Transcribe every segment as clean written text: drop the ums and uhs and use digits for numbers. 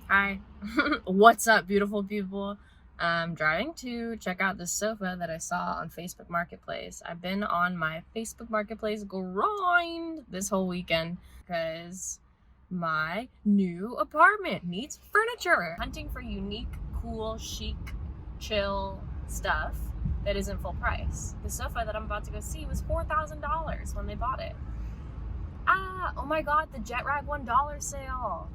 Hi. What's up, beautiful people? I'm driving to check out this sofa that I saw on Facebook Marketplace. I've been on my Facebook Marketplace grind this whole weekend because my new apartment needs furniture. Hunting for unique, cool, chic, chill stuff that isn't full price. The sofa that I'm about to go see was $4,000 when they bought it. Oh my god, the Jet Rag $1 sale.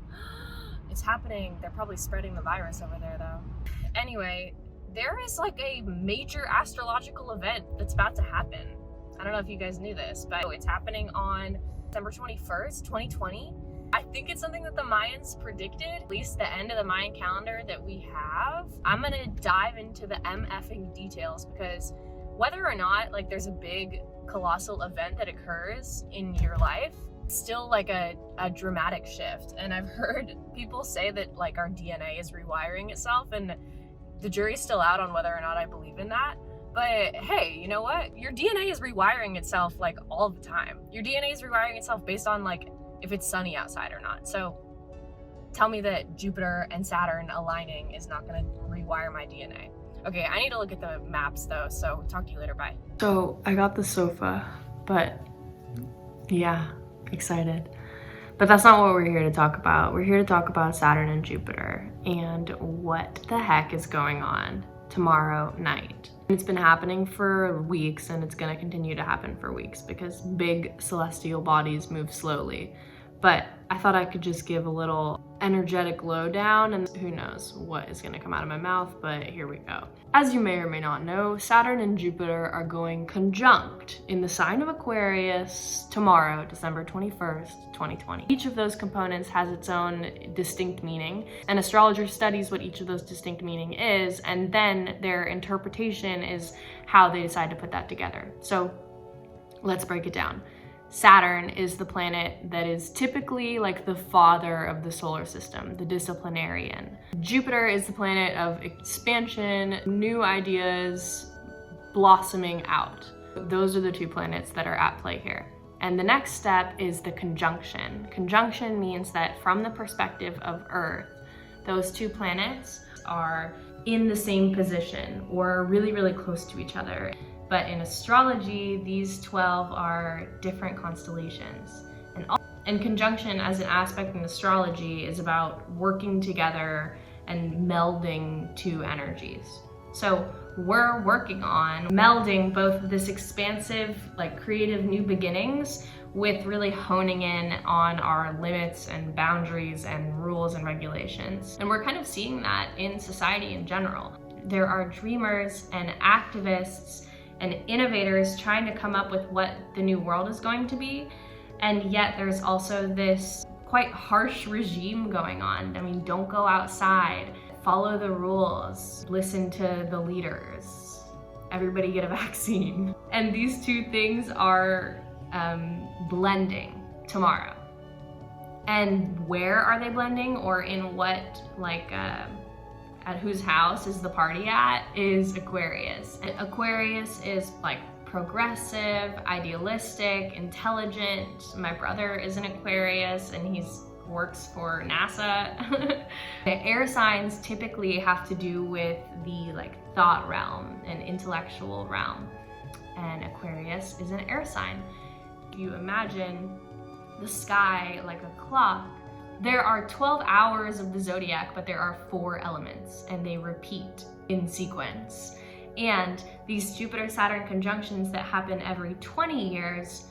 It's happening. They're probably spreading the virus over there though. Anyway, there is like a major astrological event that's about to happen. I don't know if you guys knew this, but it's happening on December 21st, 2020. I think it's something that the Mayans predicted, at least the end of the Mayan calendar that we have. I'm gonna dive into the MFing details because whether or not like there's a big colossal event that occurs in your life, still like a dramatic shift. And I've heard people say that like our DNA is rewiring itself, and the jury's still out on whether or not I believe in that. But hey, you know what? Your DNA is rewiring itself like all the time. Your DNA is rewiring itself based on like if it's sunny outside or not. So tell me that Jupiter and Saturn aligning is not going to rewire my DNA. Okay, I need to look at the maps though, so talk to you later, bye. So I got the sofa, but yeah, excited. But that's not what we're here to talk about. We're here to talk about Saturn and Jupiter and what the heck is going on tomorrow night. It's been happening for weeks, and it's gonna continue to happen for weeks because big celestial bodies move slowly. But I thought I could just give a little energetic lowdown, and who knows what is gonna come out of my mouth, but here we go. As you may or may not know, Saturn and Jupiter are going conjunct in the sign of Aquarius tomorrow, December 21st, 2020. Each of those components has its own distinct meaning. An astrologer studies what each of those distinct meaning is, and then their interpretation is how they decide to put that together. So let's break it down. Saturn is the planet that is typically like the father of the solar system, the disciplinarian. Jupiter is the planet of expansion, new ideas blossoming out. Those are the two planets that are at play here. And the next step is the conjunction. Conjunction means that from the perspective of Earth, those two planets are in the same position or really, really close to each other. But in astrology, these 12 are different constellations. And conjunction as an aspect in astrology is about working together and melding two energies. So we're working on melding both this expansive, like creative new beginnings with really honing in on our limits and boundaries and rules and regulations. And we're kind of seeing that in society in general. There are dreamers and activists and innovators trying to come up with what the new world is going to be. And yet there's also this quite harsh regime going on. I mean, don't go outside, follow the rules, listen to the leaders, everybody get a vaccine. And these two things are blending tomorrow. And where are they blending, or in what, like, at whose house is the party at, is Aquarius. And Aquarius is like progressive, idealistic, intelligent. My brother is an Aquarius and he works for NASA. The air signs typically have to do with the like thought realm and intellectual realm. And Aquarius is an air sign. You imagine the sky like a clock. There are 12 hours of the zodiac, but there are 4 elements, and they repeat in sequence. And these Jupiter-Saturn conjunctions that happen every 20 years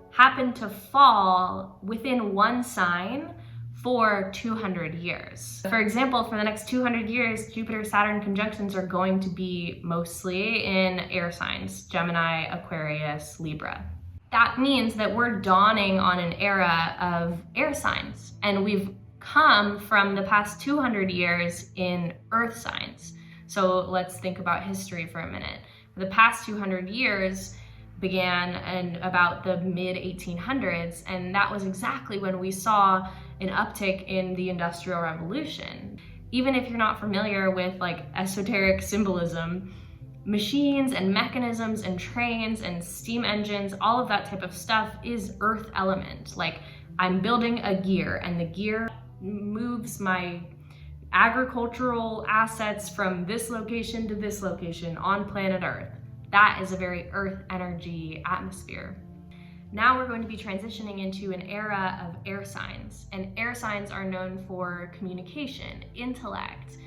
happen to fall within one sign for 200 years. For example, for the next 200 years, Jupiter-Saturn conjunctions are going to be mostly in air signs: Gemini, Aquarius, Libra. That means that we're dawning on an era of air signs, and we've come from the past 200 years in earth signs. So let's think about history for a minute. The past 200 years began in about the mid-1800s, and that was exactly when we saw an uptick in the Industrial Revolution. Even if you're not familiar with like esoteric symbolism, machines and mechanisms and trains and steam engines, all of that type of stuff is earth element. Like, I'm building a gear and the gear moves my agricultural assets from this location to this location on planet Earth. That is a very Earth energy atmosphere. Now we're going to be transitioning into an era of air signs, and air signs are known for communication, intellect,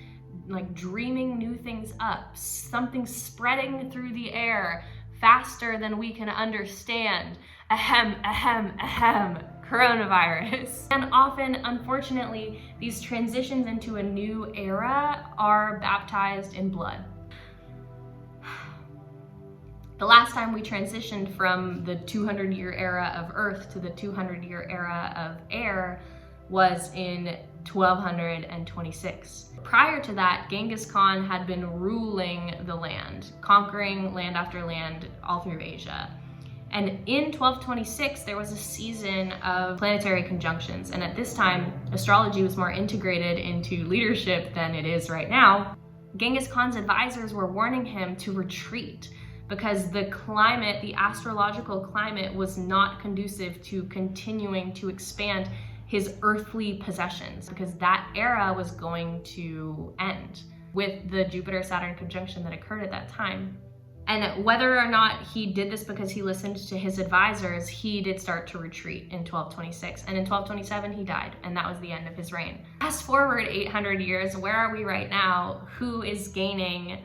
like dreaming new things up, something spreading through the air faster than we can understand. Ahem, ahem, ahem, coronavirus. And often, unfortunately, these transitions into a new era are baptized in blood. The last time we transitioned from the 200-year era of Earth to the 200-year era of air was in 1226. Prior to that, Genghis Khan had been ruling the land, conquering land after land all through Asia. And in 1226, there was a season of planetary conjunctions. And at this time, astrology was more integrated into leadership than it is right now. Genghis Khan's advisors were warning him to retreat because the climate, the astrological climate, was not conducive to continuing to expand his earthly possessions, because that era was going to end with the Jupiter-Saturn conjunction that occurred at that time. And whether or not he did this because he listened to his advisors, he did start to retreat in 1226. And in 1227, he died, and that was the end of his reign. Fast forward 800 years, where are we right now? Who is gaining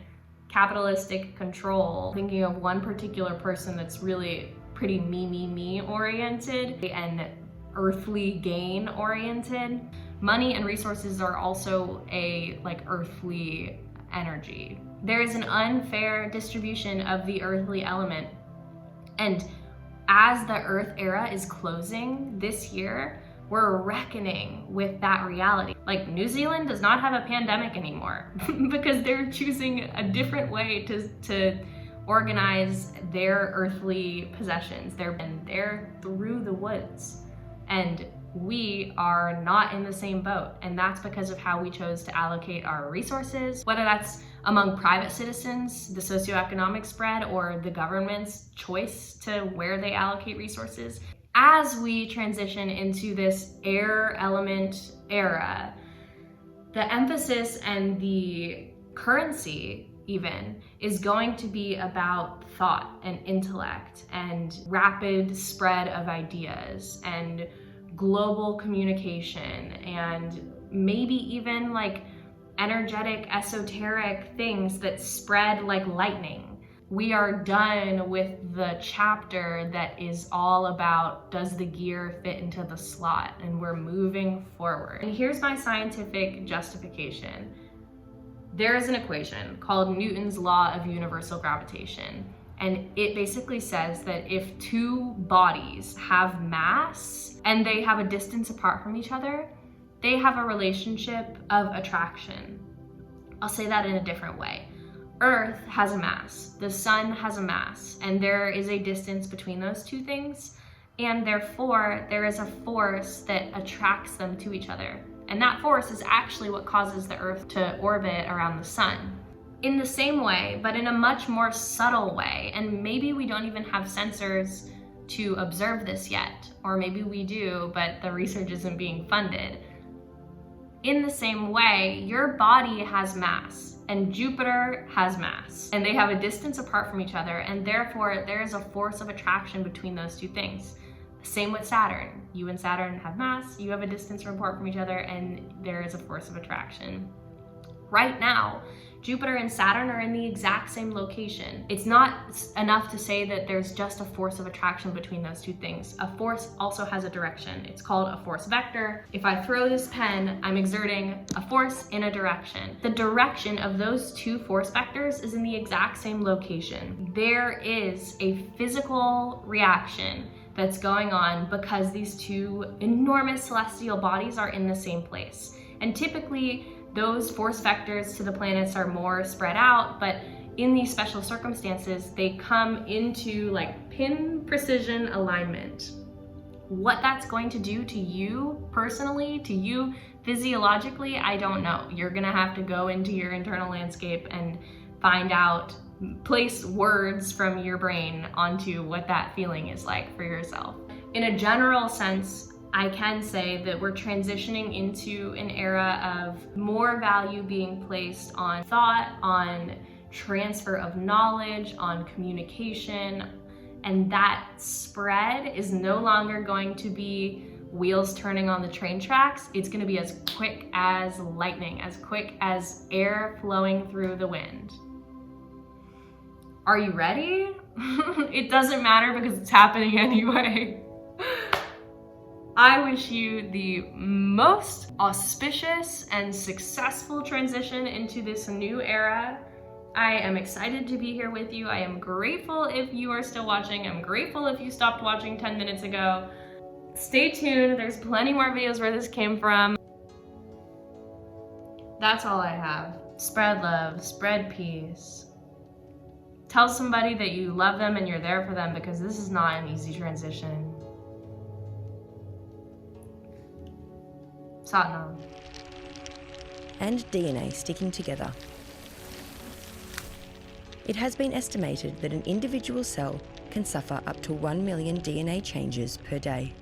capitalistic control? Thinking of one particular person that's really pretty me oriented and earthly gain oriented. Money and resources are also a earthly energy. There is an unfair distribution of the earthly element. And as the Earth era is closing this year, we're reckoning with that reality. Like, New Zealand does not have a pandemic anymore because they're choosing a different way to organize their earthly possessions. They're through the woods. And we are not in the same boat. And that's because of how we chose to allocate our resources, whether that's among private citizens, the socioeconomic spread, or the government's choice to where they allocate resources. As we transition into this air element era, the emphasis and the currency even is going to be about thought and intellect and rapid spread of ideas and global communication and maybe even energetic, esoteric things that spread like lightning. We are done with the chapter that is all about, does the gear fit into the slot? And we're moving forward. And here's my scientific justification. There is an equation called Newton's law of universal gravitation. And it basically says that if two bodies have mass and they have a distance apart from each other, they have a relationship of attraction. I'll say that in a different way. Earth has a mass, the sun has a mass, and there is a distance between those two things, and therefore there is a force that attracts them to each other. And that force is actually what causes the Earth to orbit around the sun. In the same way, but in a much more subtle way, and maybe we don't even have sensors to observe this yet, or maybe we do, but the research isn't being funded. In the same way, your body has mass, and Jupiter has mass, and they have a distance apart from each other, and therefore there is a force of attraction between those two things. Same with Saturn. You and Saturn have mass, you have a distance apart from each other, and there is a force of attraction. Right now, Jupiter and Saturn are in the exact same location. It's not enough to say that there's just a force of attraction between those two things. A force also has a direction. It's called a force vector. If I throw this pen, I'm exerting a force in a direction. The direction of those two force vectors is in the exact same location. There is a physical reaction that's going on because these two enormous celestial bodies are in the same place. And typically, those force vectors to the planets are more spread out, but in these special circumstances, they come into pin precision alignment. What that's going to do to you personally, to you physiologically, I don't know. You're gonna have to go into your internal landscape and find out, place words from your brain onto what that feeling is like for yourself. In a general sense, I can say that we're transitioning into an era of more value being placed on thought, on transfer of knowledge, on communication, and that spread is no longer going to be wheels turning on the train tracks. It's going to be as quick as lightning, as quick as air flowing through the wind. Are you ready? It doesn't matter because it's happening anyway. I wish you the most auspicious and successful transition into this new era. I am excited to be here with you. I am grateful if you are still watching. I'm grateful if you stopped watching 10 minutes ago. Stay tuned, there's plenty more videos where this came from. That's all I have. Spread love, spread peace. Tell somebody that you love them and you're there for them, because this is not an easy transition. Satnam. And DNA sticking together. It has been estimated that an individual cell can suffer up to 1 million DNA changes per day.